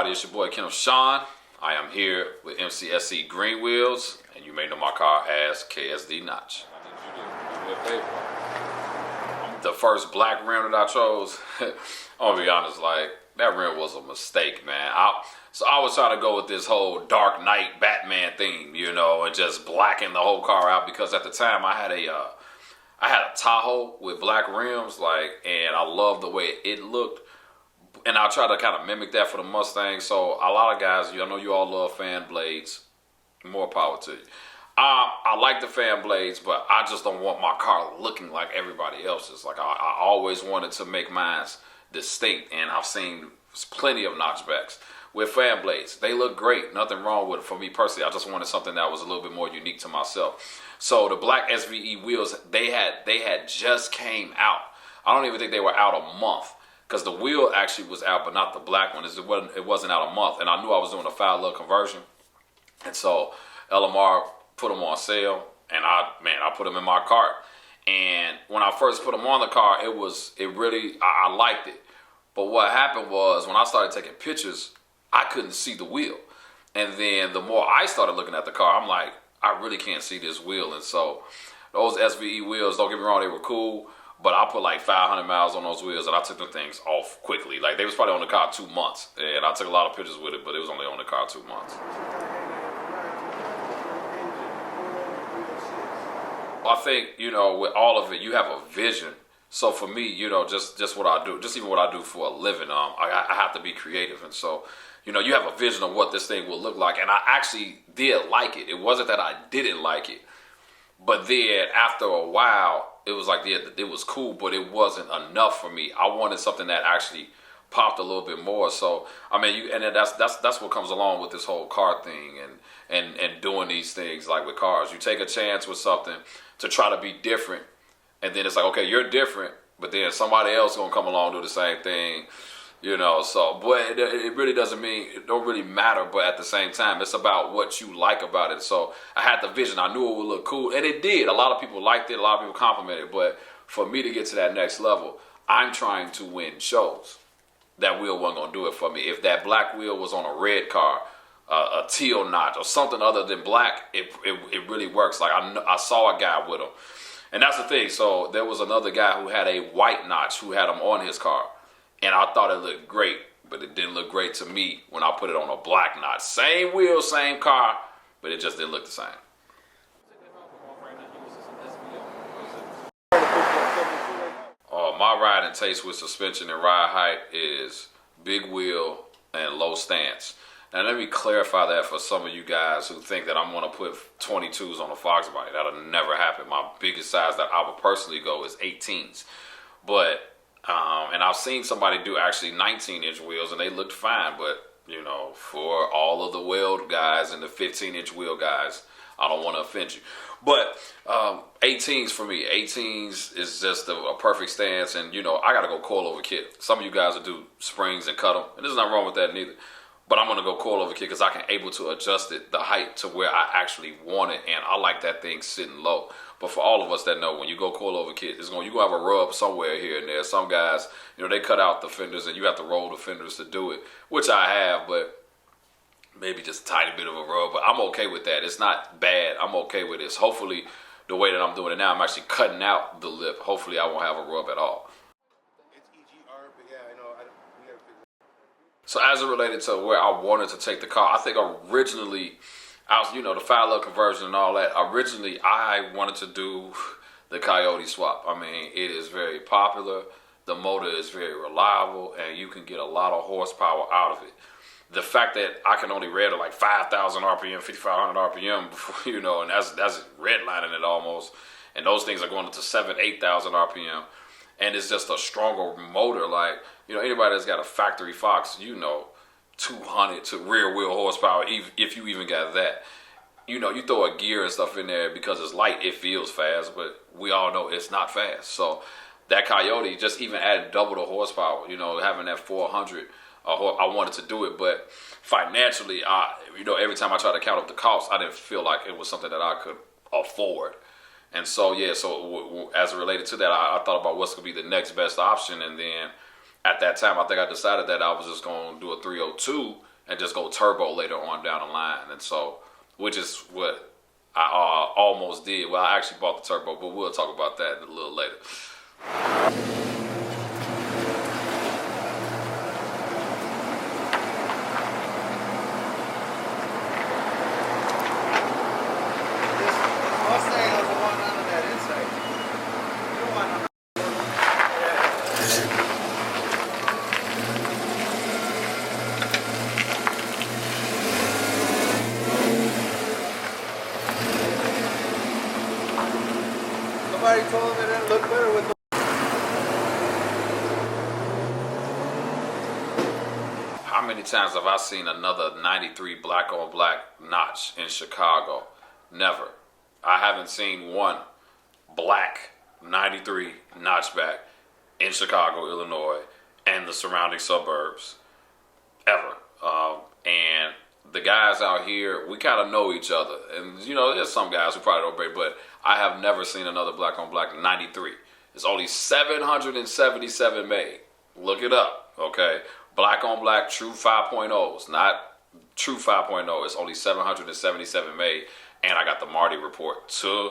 FOXBODY, it's your boy Kenneth Sean. I am here with mcscgreenwheels, and you may know my car as Ksdnotch. The first black rim that I chose, I'm gonna be honest, like, that rim was a mistake, man. So I was trying to go with this whole Dark Knight Batman theme, you know, and just blacken the whole car out, because at the time I had a Tahoe with black rims, like, and I loved the way it looked. And I try to kind of mimic that for the Mustang. So a lot of guys, I know you all love fan blades. More power to you. I like the fan blades, but I just don't want my car looking like everybody else's. Like, I always wanted to make mine distinct, and I've seen plenty of notchbacks with fan blades. They look great. Nothing wrong with it. For me personally, I just wanted something that was a little bit more unique to myself. So the black SVE wheels, they had just came out. I don't even think they were out a month, because the wheel actually was out, but not the black one. It wasn't out a month, and I knew I was doing a Folleh conversion, and so LMR put them on sale, and I put them in my cart. And when I first put them on the car, I liked it. But what happened was, when I started taking pictures, I couldn't see the wheel. And then the more I started looking at the car, I'm like, I really can't see this wheel. And so those SVE wheels, don't get me wrong, they were cool, but I put like 500 miles on those wheels, and I took the things off quickly. Like, they was probably on the car 2 months, and I took a lot of pictures with it, but it was only on the car 2 months. I think, with all of it, you have a vision. So for me, just what I do, just even what I do for a living, I have to be creative. And so, you have a vision of what this thing will look like. And I actually did like it. It wasn't that I didn't like it. But then after a while, it was like, yeah, it was cool, but it wasn't enough for me. I wanted something that actually popped a little bit more. So, I mean, that's what comes along with this whole car thing and doing these things, like with cars. You take a chance with something to try to be different, and then it's like, okay, you're different, but then somebody else gonna come along and do the same thing, so, but it really it don't really matter, but at the same time, it's about what you like about it. So I had the vision, I knew it would look cool, and it did. A lot of people liked it, a lot of people complimented it, but for me to get to that next level, I'm trying to win shows. That wheel wasn't gonna do it for me. If that black wheel was on a red car, a teal notch, or something other than black, it really works. Like, I saw a guy with them. And that's the thing. So there was another guy who had a white notch who had them on his car. And I thought it looked great, but it didn't look great to me when I put it on a black notch. Same wheel, same car, but it just didn't look the same. My riding taste with suspension and ride height is big wheel and low stance. Now, let me clarify that for some of you guys who think that I'm going to put 22s on a FOXBODY. That'll never happen. My biggest size that I would personally go is 18s. But, and I've seen somebody do actually 19-inch wheels, and they looked fine. But, for all of the weld guys and the 15-inch wheel guys, I don't want to offend you. But 18s for me, 18s is just a perfect stance. And, I got to go coilover kit. Some of you guys will do springs and cut them, and there's nothing wrong with that neither. But I'm going to go coilover kit because I can able to adjust it, the height, to where I actually want it. And I like that thing sitting low. But for all of us that know, when you go coilover kit, you're going to have a rub somewhere here and there. Some guys, they cut out the fenders and you have to roll the fenders to do it, which I have, but maybe just a tiny bit of a rub. But I'm okay with that. It's not bad. I'm okay with this. Hopefully, the way that I'm doing it now, I'm actually cutting out the lip. Hopefully, I won't have a rub at all. So as it related to where I wanted to take the car, I think originally, the Folleh conversion and all that, originally I wanted to do the Coyote swap. I mean, it is very popular, the motor is very reliable, and you can get a lot of horsepower out of it. The fact that I can only read at like 5,000 RPM, 5,500 RPM, before, and that's redlining it almost, and those things are going up to 7,000, 8,000 RPM. And it's just a stronger motor. Like, anybody that's got a factory Fox, 200 to rear wheel horsepower, if you even got that. You throw a gear and stuff in there because it's light, it feels fast, but we all know it's not fast. So that Coyote, just even adding double the horsepower, having that 400, I wanted to do it. But financially, every time I tried to count up the cost, I didn't feel like it was something that I could afford. And so, yeah, so as it related to that, I thought about what's going to be the next best option. And then at that time, I think I decided that I was just going to do a 302 and just go turbo later on down the line. And so, which is what I almost did. Well, I actually bought the turbo, but we'll talk about that a little later. Somebody told him it didn't look better with the... How many times have I seen another 93 black on black notch in Chicago? Never. I haven't seen one black 93 notchback in Chicago, Illinois, and the surrounding suburbs, ever. And the guys out here, we kind of know each other. And, you know, there's some guys who probably don't break, but I have never seen another black on black 93. It's only 777 made. Look it up, okay? Black on black true 5.0s, not true 5.0. It's only 777 made. And I got the Marty report to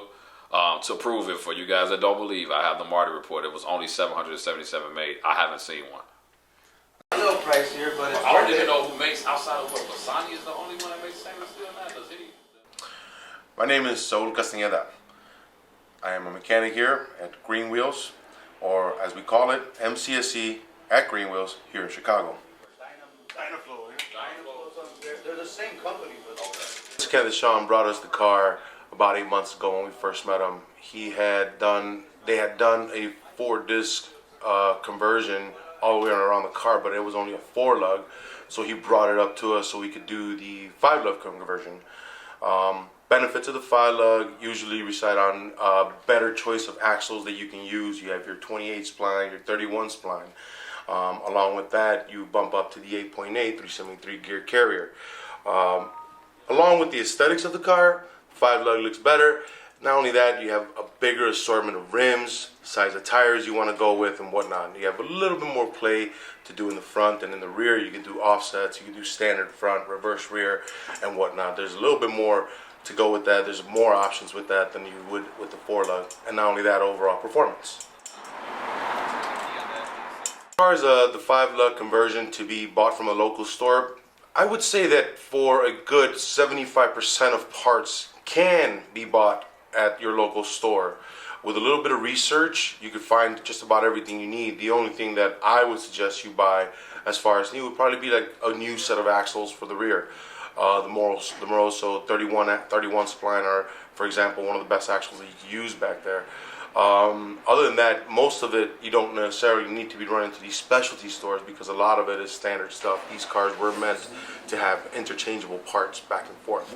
prove it for you guys that don't believe. I have the Marty report. It was only 777 made. I haven't seen one. A little pricier, but it's I don't even know who makes outside of what. Lasani is the only one that makes stainless steel now. Does he? My name is Ksdnotch. I am a mechanic here at Greenwheels, or as we call it, MCSC at Greenwheels here in Chicago. They're the same company, but okay. Kenneth Sean brought us the car about 8 months ago when we first met him. They had done a 4-disc conversion all the way around the car, but it was only a 4-lug, so he brought it up to us so we could do the 5-lug conversion. Benefits of the 5-lug usually reside on a better choice of axles that you can use. You have your 28 spline, your 31 spline. Along with that, you bump up to the 8.8 373 gear carrier. Along with the aesthetics of the car, 5-lug looks better. Not only that, you have a bigger assortment of rims, size of tires you want to go with, and whatnot. You have a little bit more play to do in the front, and in the rear you can do offsets, you can do standard front, reverse rear, and whatnot. There's a little bit more to go with that. There's more options with that than you would with the 4-lug, and not only that, overall performance. As far as the 5-lug conversion to be bought from a local store, I would say that for a good 75% of parts can be bought at your local store. With a little bit of research, you could find just about everything you need. The only thing that I would suggest you buy as far as new would probably be like a new set of axles for the rear. The Moroso 31 spline are, for example, one of the best axles that you can use back there. Other than that, most of it you don't necessarily need to be running to these specialty stores because a lot of it is standard stuff. These cars were meant to have interchangeable parts back and forth.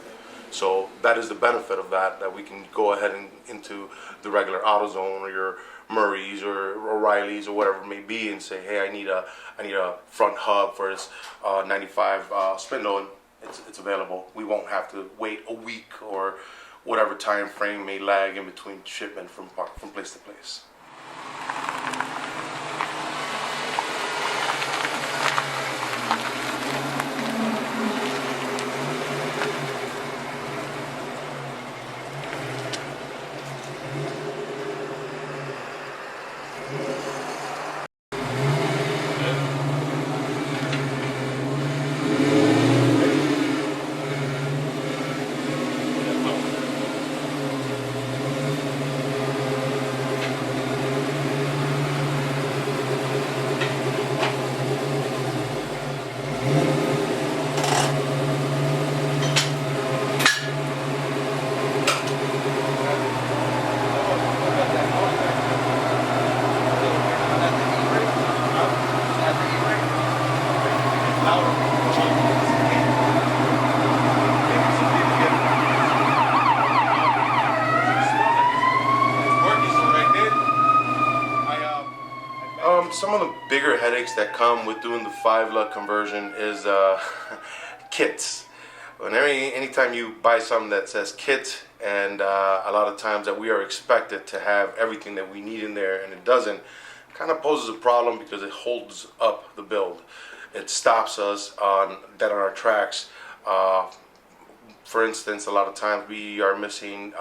So that is the benefit of that we can go ahead and into the regular AutoZone or your Murray's or O'Reilly's or whatever it may be and say, hey, I need a front hub for this 95 spindle, and it's available. We won't have to wait a week or whatever time frame may lag in between shipment from place to place. Some of the bigger headaches that come with doing the 5-lug conversion is kits. Anytime you buy something that says kit, and a lot of times that we are expected to have everything that we need in there and it doesn't, kind of poses a problem because it holds up the build. it stops us dead on our tracks. For instance, a lot of times we are missing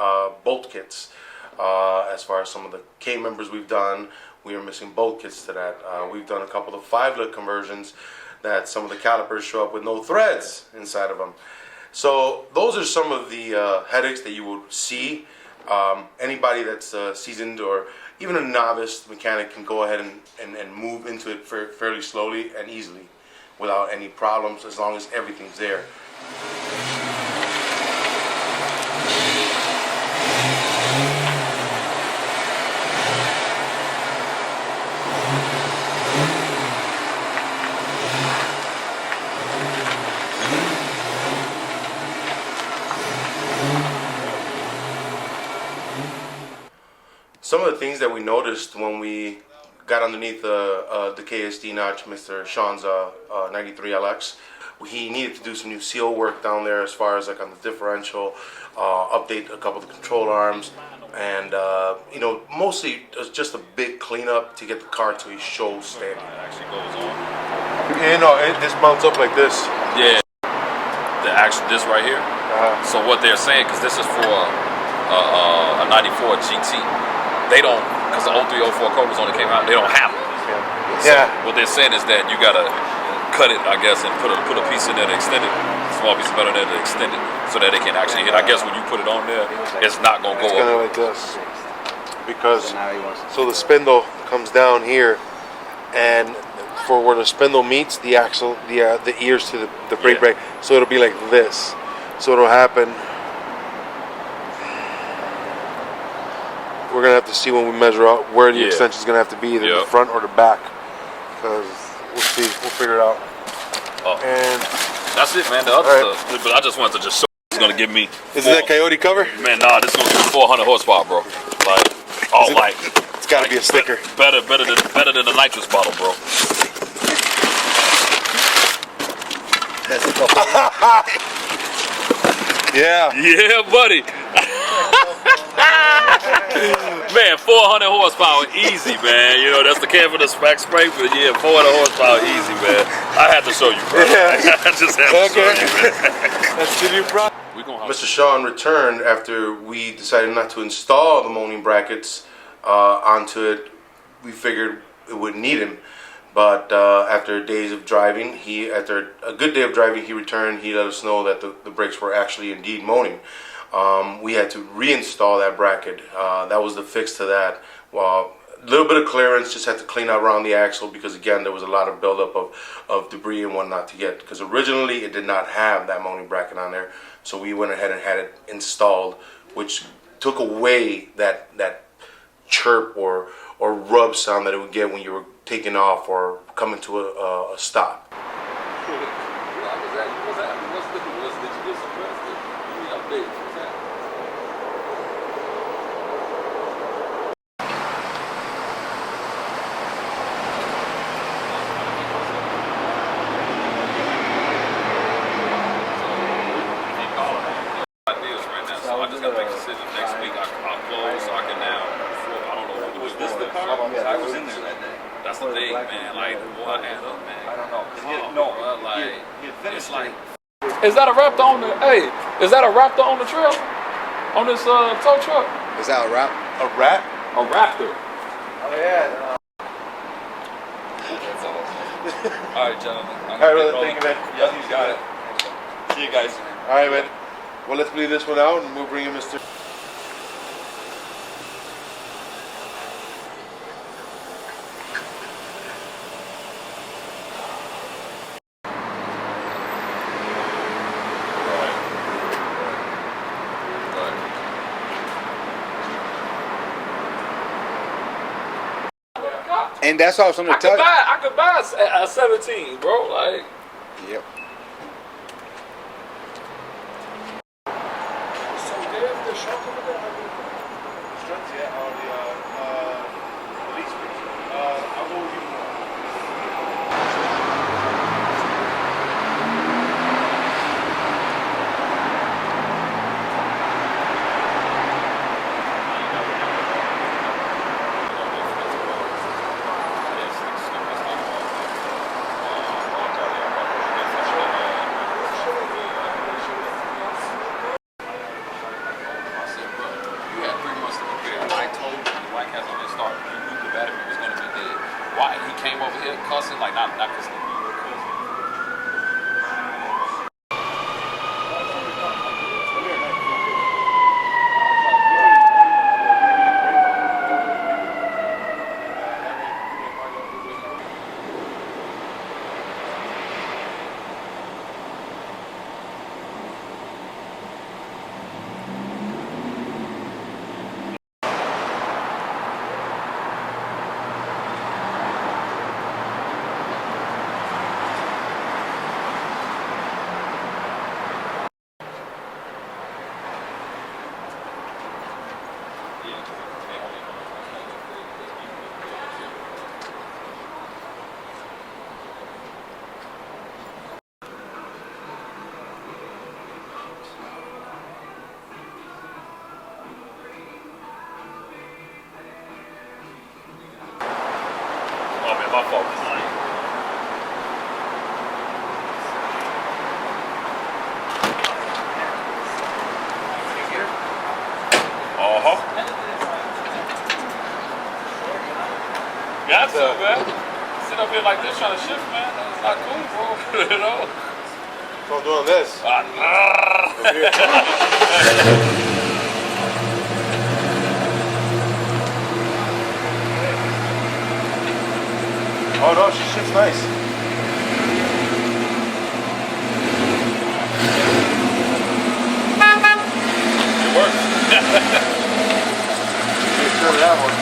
bolt kits. As far as some of the K members we've done, we are missing bolt kits to that. We've done a couple of 5-look conversions that some of the calipers show up with no threads inside of them. So those are some of the headaches that you would see. Anybody that's seasoned or even a novice mechanic can go ahead and move into it fairly slowly and easily without any problems, as long as everything's there. Some of the things that we noticed when we got underneath the Ksdnotch, Mr. Sean's 93LX, he needed to do some new seal work down there as far as like on the differential, update a couple of the control arms, and you know, mostly it's just a big cleanup to get the car to a show standard. It actually goes on. You know, this mounts up like this. Yeah. This right here. So what they're saying, because this is for a 94 GT. They don't, because the 0304 Cobras only came out, they don't have it. So what they're saying is that you gotta cut it, I guess, and put a piece in there to extend it, small piece of metal in there to extend it, so that it can actually hit. I guess when you put it on there, it's not gonna go up. It's kind of like this, because so the spindle comes down here, and for where the spindle meets the axle, the ears to the brake brake, so it'll be like this. So it'll happen. We're gonna have to see when we measure out where the extension is gonna have to be, either the front or the back, because we'll see. We'll figure it out. And that's it, man. The other stuff, but I just wanted to just show. It's gonna give me. Is it that Coyote cover? Man, nah, this is gonna give me 400 horsepower, bro. Like, It's gotta be a sticker. Better than the nitrous bottle, bro. Yeah, buddy. Man, 400 horsepower, easy, man. You know, that's the can for the spec spray, but yeah, 400 horsepower, easy, man. I had to show you, bro. I just had to show you, man. That's the new product. Mr. Sean returned after we decided not to install the moaning brackets onto it. We figured it wouldn't need him, but after days of driving, after a good day of driving, he returned. He let us know that the brakes were actually indeed moaning. We had to reinstall that bracket. That was the fix to that. Well, a little bit of clearance, just had to clean out around the axle, because again, there was a lot of buildup of debris and whatnot to get, because originally it did not have that moaning bracket on there. So we went ahead and had it installed, which took away that chirp or rub sound that it would get when you were taking off or coming to a stop. That's the thing, man. Like, what hand up, man? I don't know. It's like. Is that a Raptor on the? Hey, is that a Raptor on the trail? On this tow truck? Is that a wrap? A rat? A Raptor. Oh yeah. That's awesome. All right, gentlemen. All right, brother. Thank you, man. Yeah, you got it. See you guys. All right, man. Well, let's bleed this one out, and we'll bring in Mr. And that's all something to tell you. I could buy a 17, bro. Like. Yep. So there's the shop over there. Struts, yeah, or the lease bridge. I'll go with you tomorrow. came over here cussing, like not cussing. My fault. Got to, man. Sit up here like this trying to shift, man. That's not cool, bro. You know? So I'm doing this. Oh no, she shifts nice. It works. Sure that one.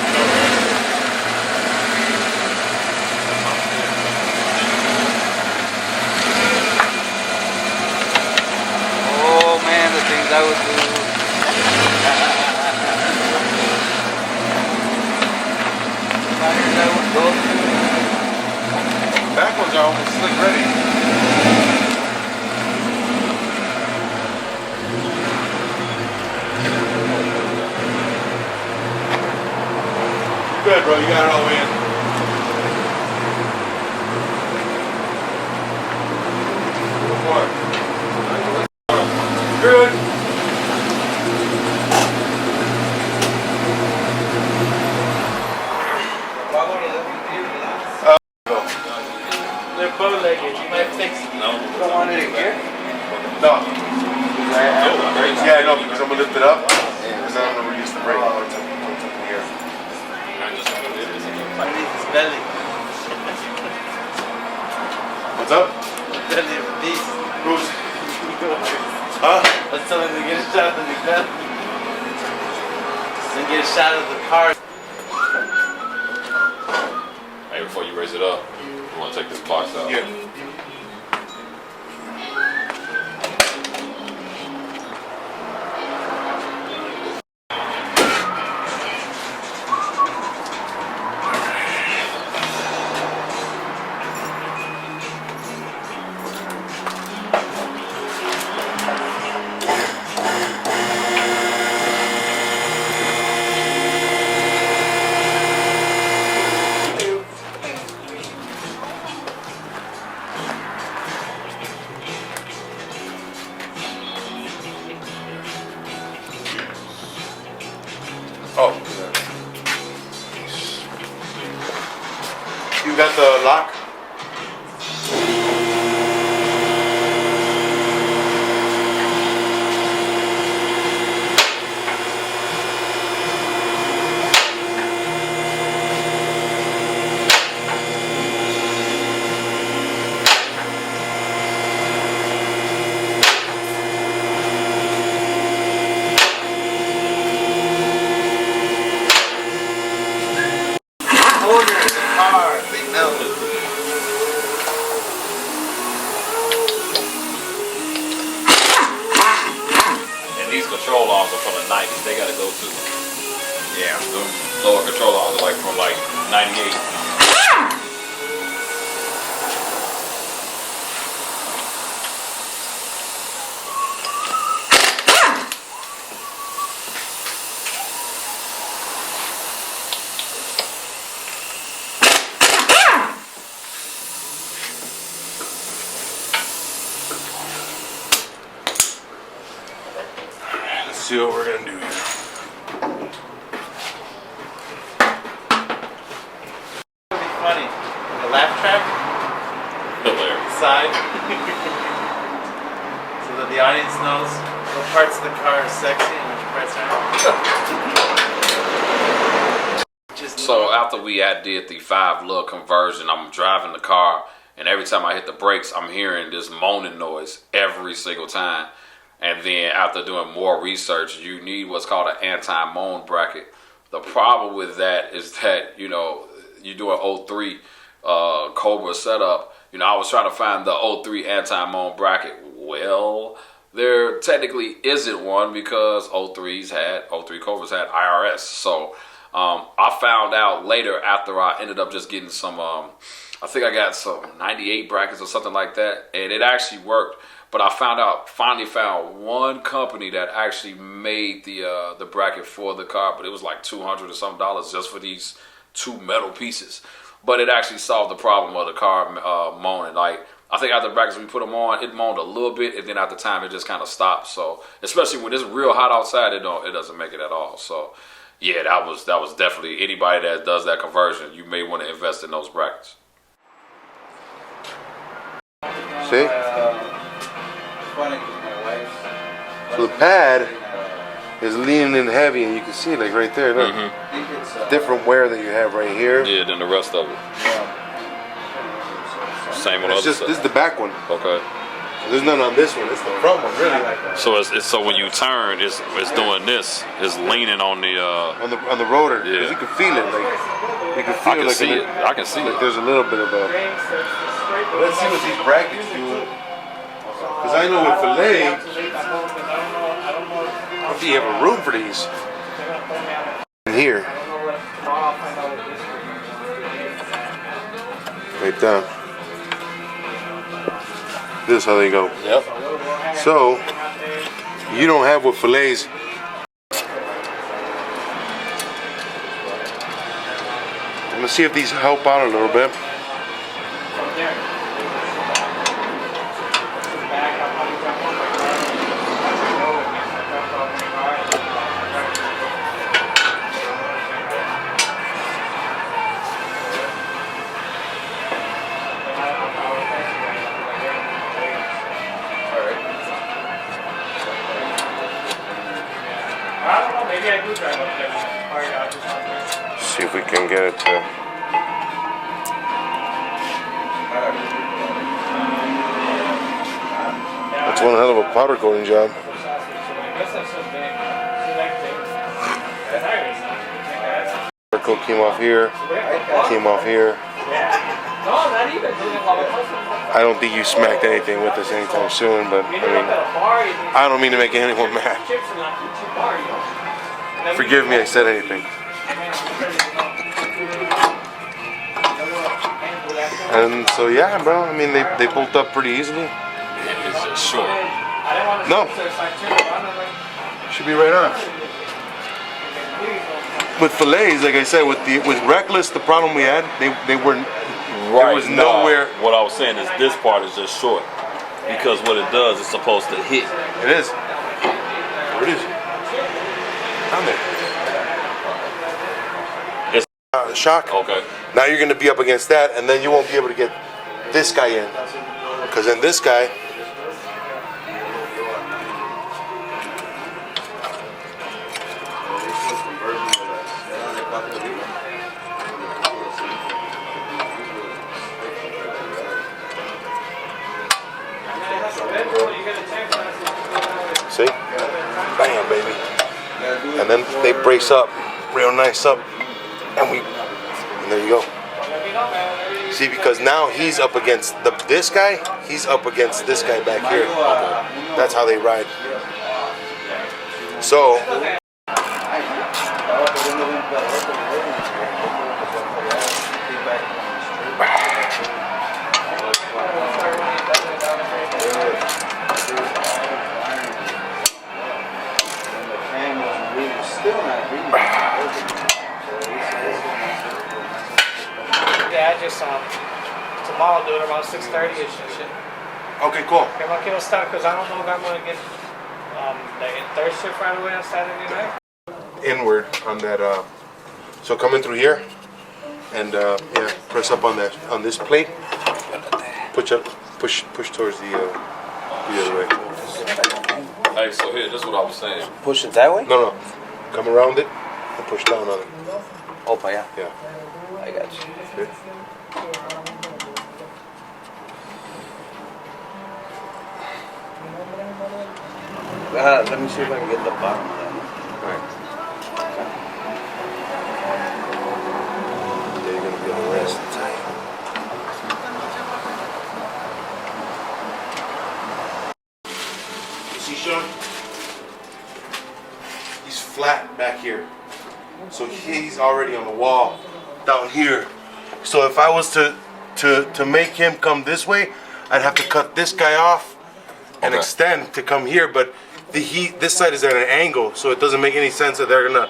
Oh man, the things I would do. Tires I would go through. Back ones are almost slick ready. Good, bro. You got it all the way in. Go for it. Good. They're bow-legged. You might fix it. No. You don't want it in gear? No. Yeah, no, because I'm gonna lift it up, and then I'm gonna release the brake. Here. Underneath his belly. What's up? Belly of a beast. Who's? Huh? Let's tell him to get a shot of the belly. Then get a shot of the car. Hey, before you raise it up, you want to take this box out? Yeah. Oh. You got the lock? Control arms are from the 90s. They gotta go too. Yeah, the lower control arms are like from like 98. See what we're gonna do here. It'll be funny. laugh track Hilarious. side. So that the audience knows what parts of the car are sexy and which parts aren't. So after we did the 5-lug conversion, I'm driving the car, and every time I hit the brakes, I'm hearing this moaning noise every single time. And then after doing more research, you need what's called an anti-moan bracket. The problem with that is that, you know, you do an 03 Cobra setup. You know, I was trying to find the 03 anti-moan bracket. Well, there technically isn't one because 03 Cobras had IRS. So I found out later after I ended up just getting some, I think I got some 98 brackets or something like that, and it actually worked. But I finally found one company that actually made the bracket for the car, but it was like $200 or something just for these 2 metal pieces. But it actually solved the problem of the car moaning. Like, I think after the brackets we put them on, it moaned a little bit, and then after time it just kind of stopped. So especially when it's real hot outside, it doesn't make it at all. So yeah, that was definitely, anybody that does that conversion, you may want to invest in those brackets. See? So the pad is leaning in heavy, and you can see, like, right there, look. Different wear that you have right here. Yeah, than the rest of it. Same on the other side. This is the back one. Okay. There's none on this one. It's the front one, really. So so when you turn, it's doing this. It's leaning on the on the rotor. Yeah. You can feel it. Like you can feel I can like see it. I can see it. There's a little bit of a. Let's see what these brackets do. Because I know with Folleh, I don't think you have a room for these. In here. Right down. This is how they go. Yep. So, you don't have with Folleh's. I'm gonna see if these help out a little bit. See if we can get it to. That's one hell of a powder coating job. Powder coat came off here, came off here. I don't think you smacked anything with this anytime soon, but I mean, I don't mean to make anyone mad. Forgive me, I said anything. And so yeah, bro. I mean, they bolt up pretty easily. It's just short. No, should be right on. With Folleh's, like I said, with Reckless, the problem we had, they weren't. Right. There was nowhere. What I was saying is this part is just short because what it does is supposed to hit. It is. Where it is? Down there. It's shock. okay. Now you're going to be up against that, and then you won't be able to get this guy in, because then this guy. See? Bam, baby. And then they brace up, real nice up, and there you go. See, because now he's up against this guy, he's up against this guy back here. That's how they ride. So, Yeah, I just tomorrow do it around 6:30ish and shit. okay, cool. Que no quiero start because I don't know if I'm gonna get the third shift right away on Saturday night. Inward on that. So coming through here, And yeah, press up on this plate. Push towards the other way. Hey, so here, this is what I was saying. Push it that way? No, come around it and push down on it. Oh, yeah. Yeah. I got you. Good. Let me see if I can get the bottom of that. All right. Yeah, you're gonna be able to rest. You see, Sean? He's flat back here. So he's already on the wall down here. So if I was to make him come this way, I'd have to cut this guy off and Okay. extend to come here. But this side is at an angle, so it doesn't make any sense that they're gonna.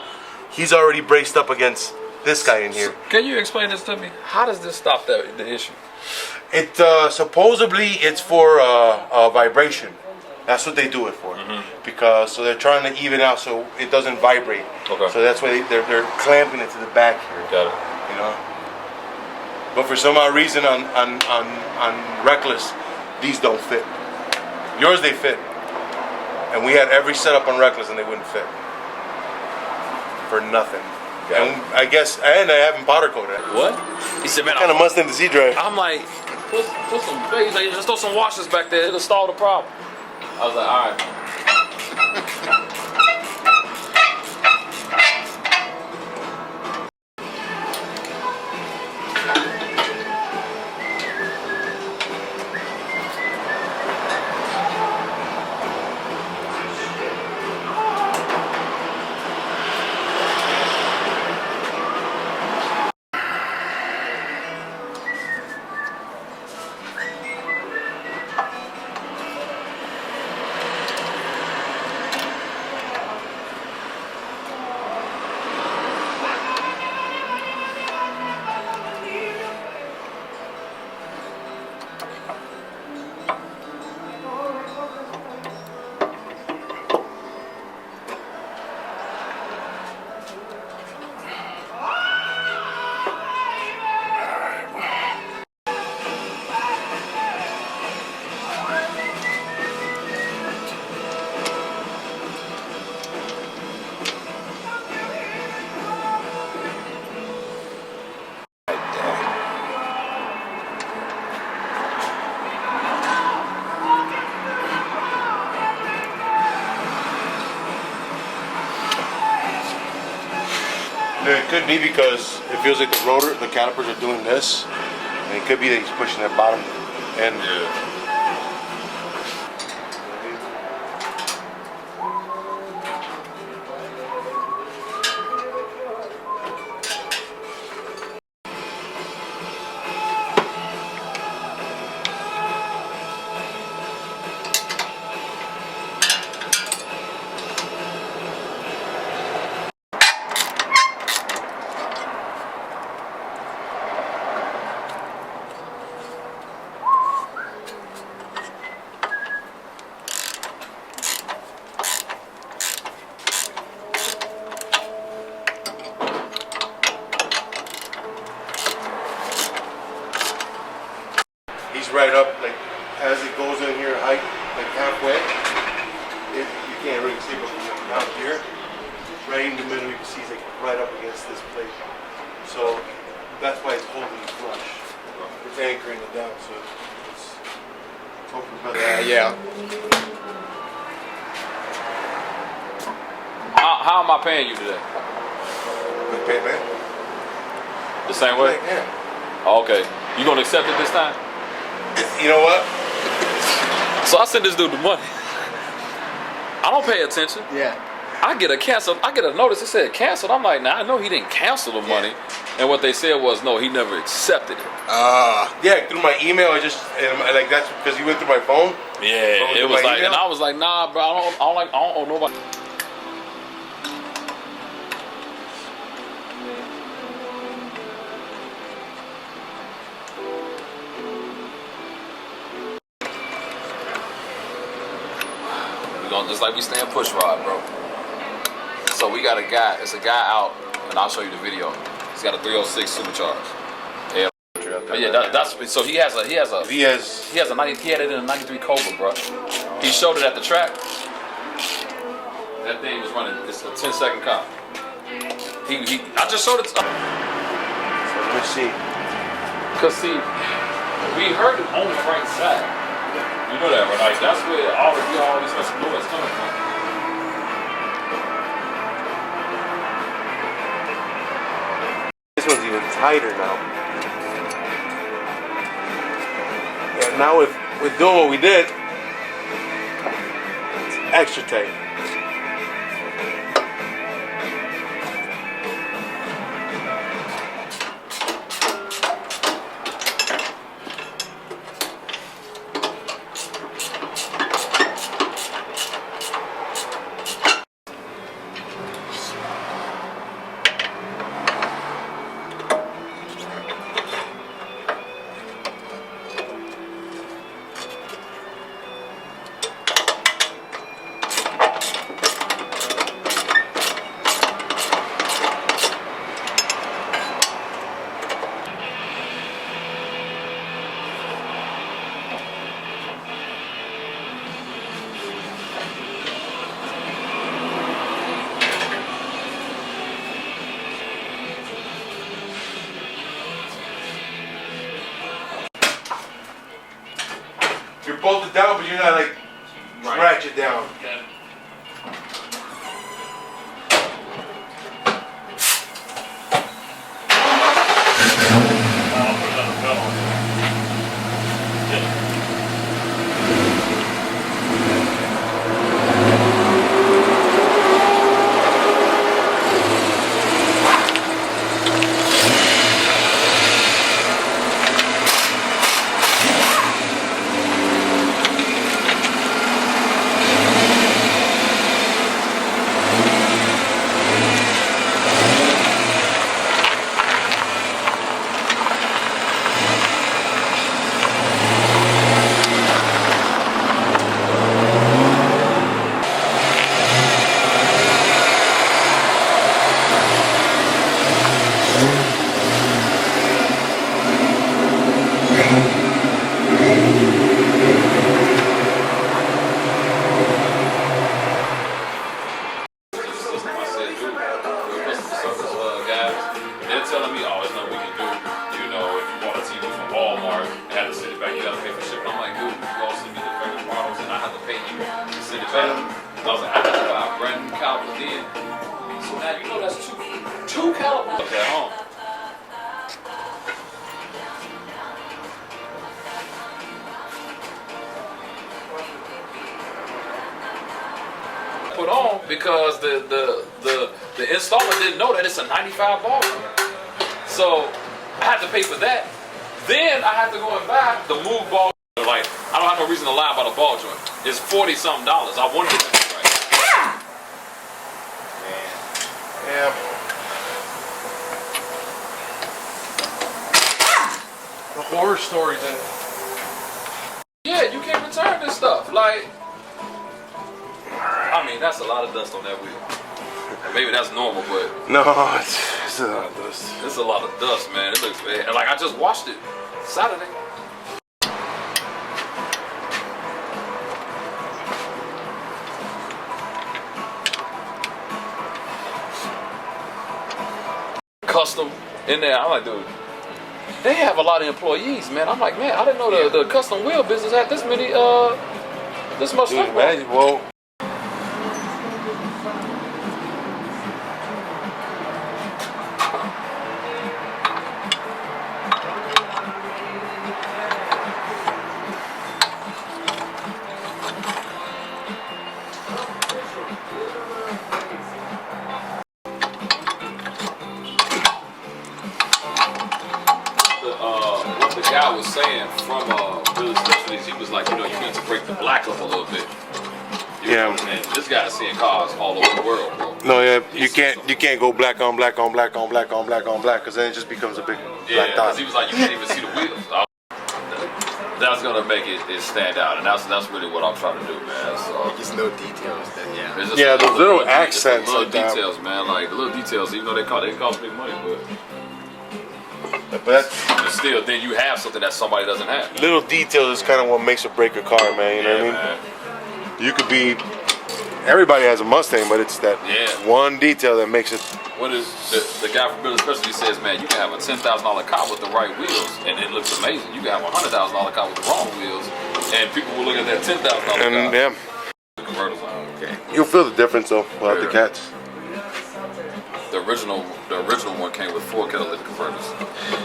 He's already braced up against this guy in here. Can you explain this to me? How does this stop the issue? It supposedly it's for vibration. That's what they do it for, because so they're trying to even out so it doesn't vibrate. Okay. So that's why they're clamping it to the back here. Got it. You know. But for some odd reason on Reckless, these don't fit. Yours they fit, and we had every setup on Reckless and they wouldn't fit for nothing. Got And I guess I haven't powder coated it. What? He said, man, Kind of Mustang the Z-Drive. I'm like, put some bays, like, just throw some washers back there, it'll solve the problem. I was like, all right. It could be because it feels like the calipers are doing this, and it could be that he's pushing that bottom end. Yeah. He's right up, like as it goes in here, height, like halfway. You can't really see, but down here, right in the middle, you can see he's like right up against this plate. So that's why it's holding it flush. It's anchoring it down, so it's hoping for that. Yeah. How am I paying you today? Good pay, man. The same way? Yeah. Oh, okay. You gonna accept it this time? You know what? So I sent this dude the money. I don't pay attention. Yeah. I get a notice that said canceled. I'm like, nah, I know he didn't cancel the money. And what they said was, no, he never accepted it. Yeah, through my email, like that's because you went through my phone. Yeah, through it was my like, email? and I was like, nah, bro, I don't owe nobody. We gonna just like we stay in push rod, bro. So we got a guy. It's a guy out, and I'll show you the video. He's got a 306 supercharged. Yeah, But yeah. That's so he has a He has. he has a 90. He had it in a 93 Cobra, bro. He showed it at the track. That thing was running. It's a 10-second cop. I just showed it. Let me see. Cause see, we heard it on the right side. You know that, right? Like that's where all this noise coming from. This one's even tighter now. Yeah, now with doing what we did, it's extra tight. You're bolted down, but you're not like ratchet down. Okay. Telling me, oh, there's nothing we can do. You know, if you bought a TV from Walmart and had to send it back, you gotta pay for shipping. I'm like, dude, you all send me the defective models and I have to pay you to send it back. I was like, I have to buy a brand new caliper then. So now you know that's two calipers. Okay, at home. Put on because the installer didn't know that it's a 95 ball joint. So I had to pay for that. Then I had to go and buy the move ball. Like, I don't have no reason to lie about a ball joint. It's $40-something. I wanted it to be right. Yeah. The horror stories in it. Yeah, you can't return this stuff. Like, I mean, that's a lot of dust on that wheel. Maybe that's normal, but No, it's a lot of dust. it's a lot of dust, man. It looks bad. And like, I just washed it Saturday. Custom in there. I'm like, dude, they have a lot of employees, man. I'm like, man, I didn't know the custom wheel business had this many, this much Dude, stuff. imagine, well, what the guy was saying from Real Specialties, he was like, you know, you need to break the black up a little bit. yeah. And this guy's seeing cars all over the world, bro. No, yeah, you can't go black on black on black on black on black on black, because then it just becomes a big Yeah, black because dot. he was like, you can't even see the wheels. That's gonna make it stand out, and that's really what I'm trying to do, man. So Just no details. Then it's just Yeah, the those little it's the accents little like that. details, man. Like the little details, even though they cost big money, but But But still, then you have something that somebody doesn't have. that little detail is kind of what makes or break a car, man. You know what I mean? Man. You could be. Everybody has a Mustang, but it's that one detail that makes it. What is the guy from Building Specialty says, man, you can have a $10,000 car with the right wheels, and it looks amazing. You can have a $100,000 car with the wrong wheels, and people will look at that $10,000 car. And yeah, The converters are okay. you'll feel the difference though without the cats. The original one came with 4 catalytic converters.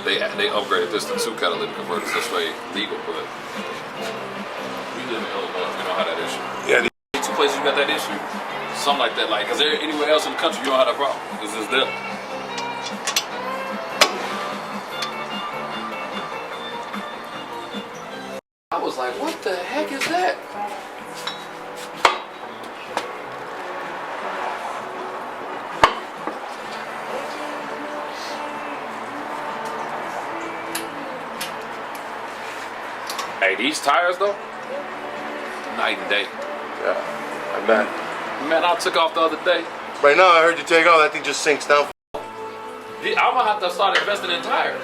They upgraded this to 2 catalytic converters. This way legal, but we live in Illinois. We know how that issue. Yeah. 2 places you got that issue, something like that. Like, cause there anywhere else in the country you don't have that problem. This is there. I was like, what the heck is that? Hey, these tires though, night and day. Yeah, I bet. Man, I took off the other day. Right now, I heard you take off. That thing just sinks down. I'm gonna have to start investing in tires.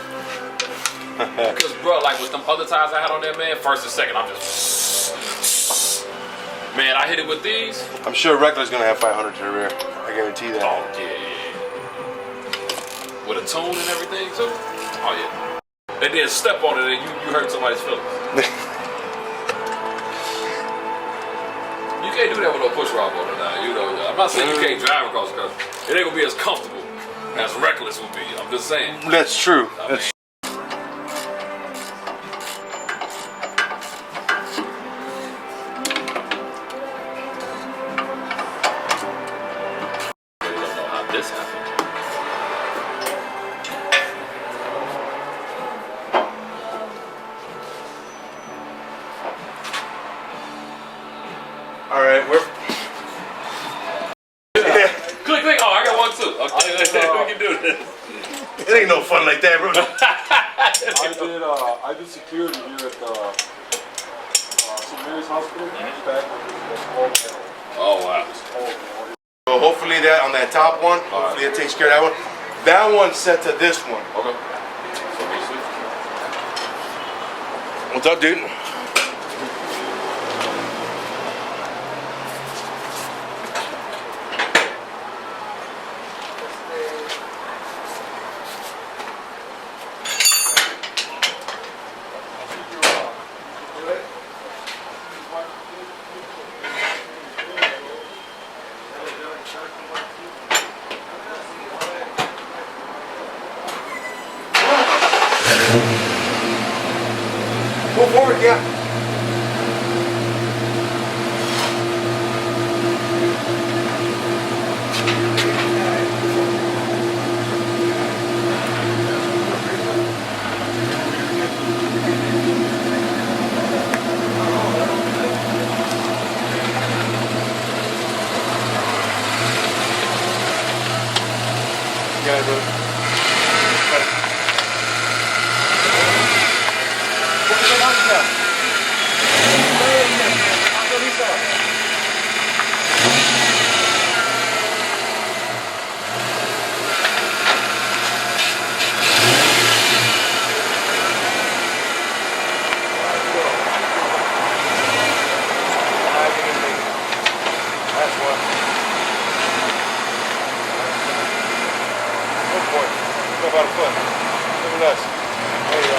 Because, bro, like with them other tires I had on there, man, first and second, I'm just. Man, I hit it with these. I'm sure regular's gonna have 500 to the rear. I guarantee that. Oh, yeah. With a tune and everything, too. Oh, yeah. And then step on it and you hurt somebody's feelings. You can't do that with no push rod on it now. You know, I'm not saying you can't drive across the country. It ain't gonna be as comfortable as reckless would be. I'm just saying. That's true. That's I don't know how this happened. All right, we're. Click. Oh, I got one too. Okay, we can do this. It ain't no fun like that, bro. I did security here at the St. Mary's Hospital. Back Oh wow. So hopefully that on that top one, hopefully it takes care of that one. That one's set to this one. Okay. So we see. What's up, dude? Move forward, yeah. Yeah, bro. About a foot. Look at us. There you go.